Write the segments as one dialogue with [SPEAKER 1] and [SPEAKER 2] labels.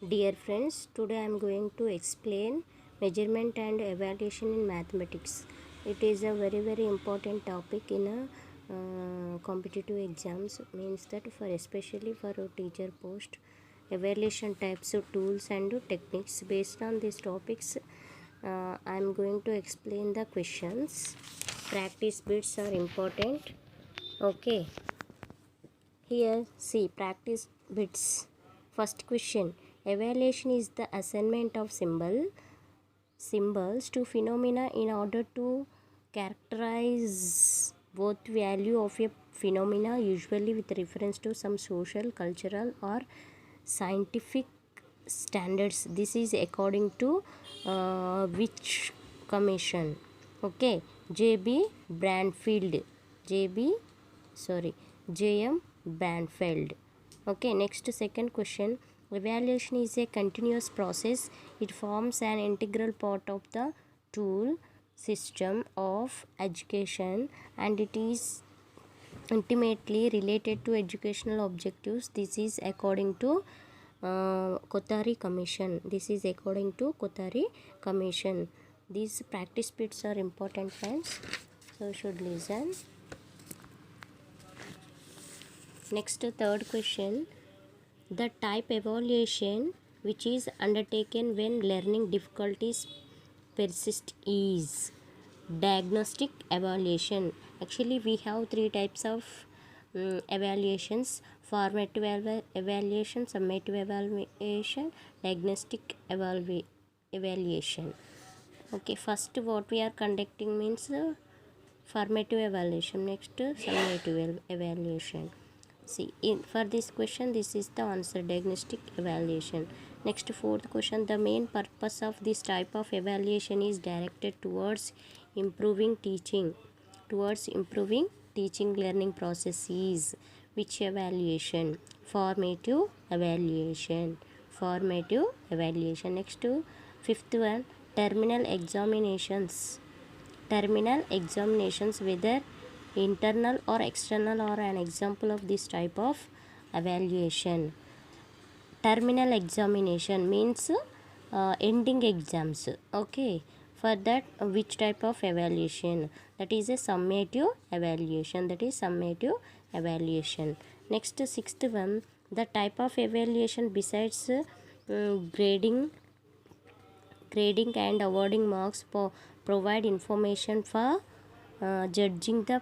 [SPEAKER 1] Dear friends, today I am going to explain measurement and evaluation in mathematics. It is a very important topic in a competitive exams. Means that for especially for a teacher post, evaluation types of tools and techniques. Based on these topics, I am going to explain the questions. Practice bits are important. Okay. Here, see practice bits. First question: evaluation is the assignment of symbols to phenomena in order to characterize both value of a phenomena, usually with reference to some social, cultural, or scientific standards. This is according to which commission? Okay, J.B. Brandfield. J.B. Sorry, J.M. Banfield. Okay, next second question. Evaluation is a continuous process. It forms an integral part of the tool system of education and it is intimately related to educational objectives. This is according to Kothari Commission. This is according to Kothari Commission. These practice bits are important, friends. So you should listen. Next, third question. The type evaluation which is undertaken when learning difficulties persist is diagnostic evaluation. Actually, we have three types of evaluations: formative evaluation, summative evaluation, diagnostic evaluation. Okay, first what we are conducting means formative evaluation. Next, summative evaluation. See, for this question, this is the answer: diagnostic evaluation. Next, fourth question: the main purpose of this type of evaluation is directed towards improving teaching, learning processes. Which evaluation? Formative evaluation. Next, fifth one: terminal examinations. Whether internal or external, are an example of this type of evaluation. Terminal examination means ending exams. Okay, for that which type of evaluation? That is a summative evaluation. Next, sixth one: the type of evaluation besides grading and awarding marks provide information for judging the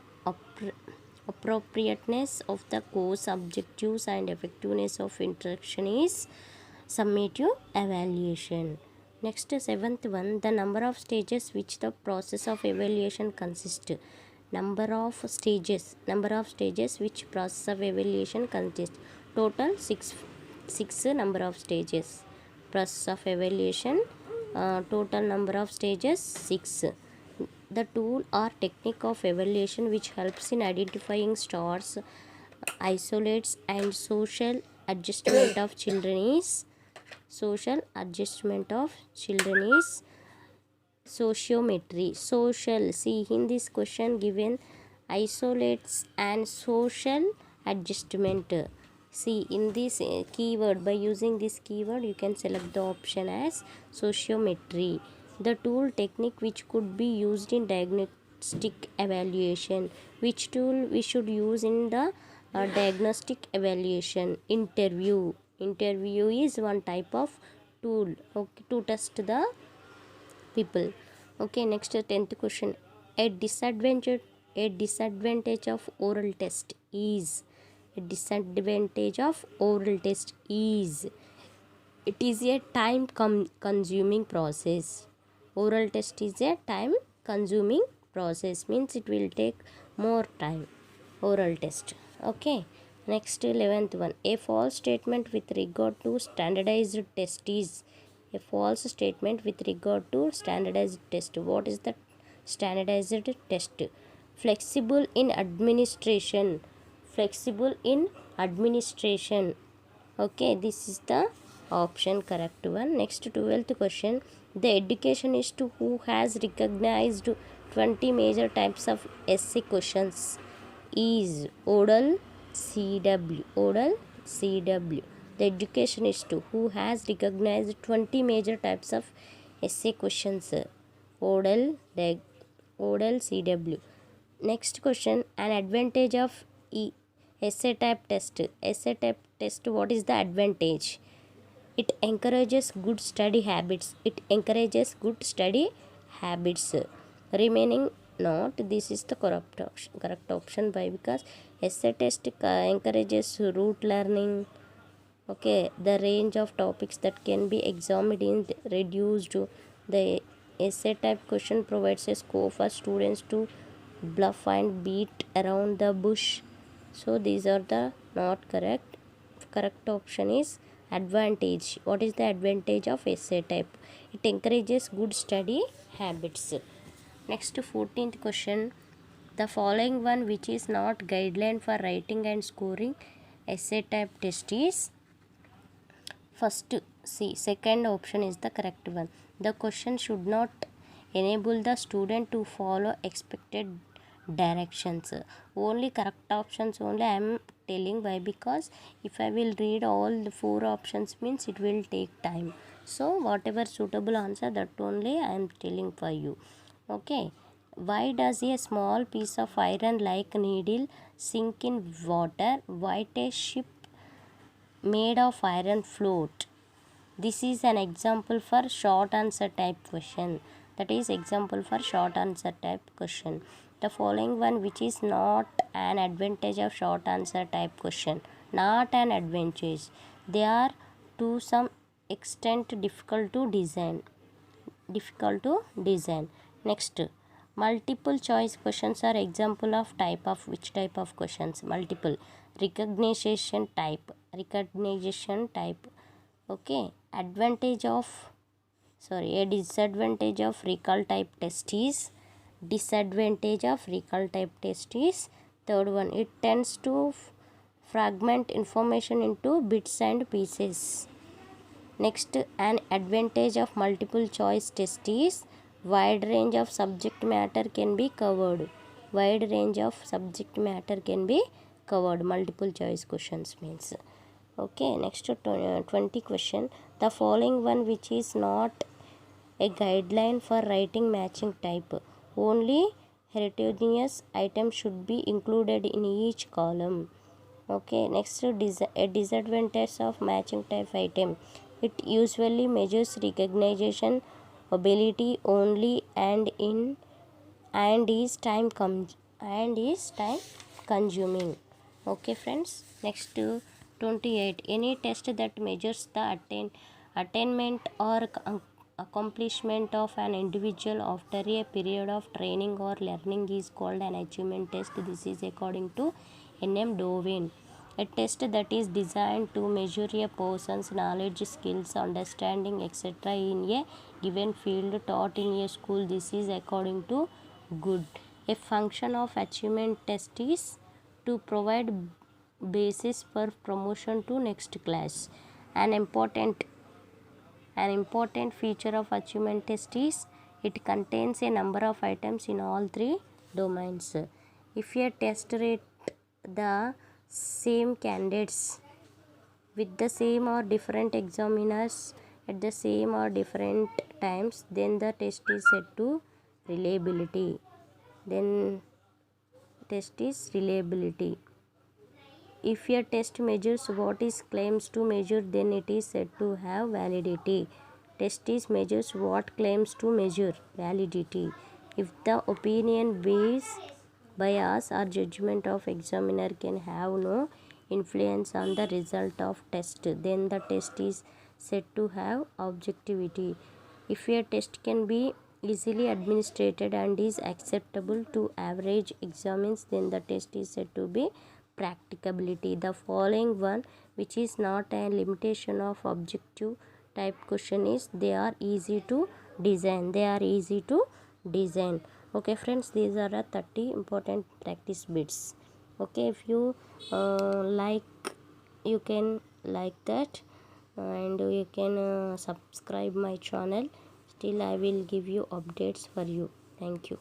[SPEAKER 1] appropriateness of the course objectives and effectiveness of instruction is summative evaluation. Next, seventh one: the number of stages which the process of evaluation consists. Number of stages which process of evaluation consists. Total six number of stages. Process of evaluation, total number of stages 6. The tool or technique of evaluation which helps in identifying stars, isolates and social adjustment of children is sociometry. Social, see in this question given isolates and social adjustment. See in this keyword, by using this keyword you can select the option as sociometry. The tool technique which could be used in diagnostic evaluation. Which tool we should use in the diagnostic evaluation? Interview is one type of tool, okay, to test the people. Okay, next 10th question. A disadvantage of oral test is it is a time consuming process. Oral test is a time consuming process, means it will take more time. Oral test. Okay, next 11th one: a false statement with regard to standardized test is a false statement with regard to standardized test. What is the standardized test? Flexible in administration. Okay, this is the option correct one. Next 12th question: the educationist who has recognized 20 major types of essay questions is Odell CW. The educationist who has recognized 20 major types of essay questions. Odell CW. Next question, an advantage of essay type test. Essay type test, what is the advantage? It encourages good study habits. Remaining not, this is the correct option. Why? Because essay test encourages rote learning. Okay, the range of topics that can be examined is reduced. The essay type question provides a scope for students to bluff and beat around the bush. So these are the not correct. Correct option is advantage. What is the advantage of essay type? It encourages good study habits. Next, 14th question. The following one, which is not guideline for writing and scoring essay type test, is first C. Second option is the correct one. The question should not enable the student to follow expected directions. Only correct options only I am telling. Why? Because if I will read all the 4 options means it will take time. So whatever suitable answer, that only I am telling for you. Okay. Why does a small piece of iron like needle sink in water while a ship made of iron float? This is an example for short answer type question. That is example for short answer type question. The following one, which is not an advantage of short answer type question. Not an advantage. They are to some extent difficult to design. Next, multiple choice questions are example of type of which type of questions? Multiple. Recognition type. Okay. A disadvantage of recall type test is. Third one, it tends to fragment information into bits and pieces. Next, an advantage of multiple choice test is wide range of subject matter can be covered. Multiple choice questions means. Okay, next 20 question. The following one, which is not a guideline for writing matching type. Only heterogeneous items should be included in each column. Okay, next, a disadvantage of matching type item. It usually measures recognition ability only and is time consuming. Okay friends, next 28. Any test that measures the attainment or accomplishment of an individual after a period of training or learning is called an achievement test. This is according to N.M. Dovin. A test that is designed to measure a person's knowledge, skills, understanding, etc. in a given field taught in a school. This is according to Good. A function of achievement test is to provide basis for promotion to next class. An important feature of achievement test is it contains a number of items in all 3 domains. If a test rate the same candidates with the same or different examiners at the same or different times, then the test is set to reliability. If a test measures what it claims to measure, then it is said to have validity. Test is measures what claims to measure, validity. If the opinion, bias or judgment of examiner can have no influence on the result of test, then the test is said to have objectivity. If a test can be easily administered and is acceptable to average examines, then the test is said to be practicability. The following one, which is not a limitation of objective type question, is they are easy to design. Okay friends, these are 30 important practice bits. Okay, if you like, you can like that, and you can subscribe my channel. Still I will give you updates for you. Thank you.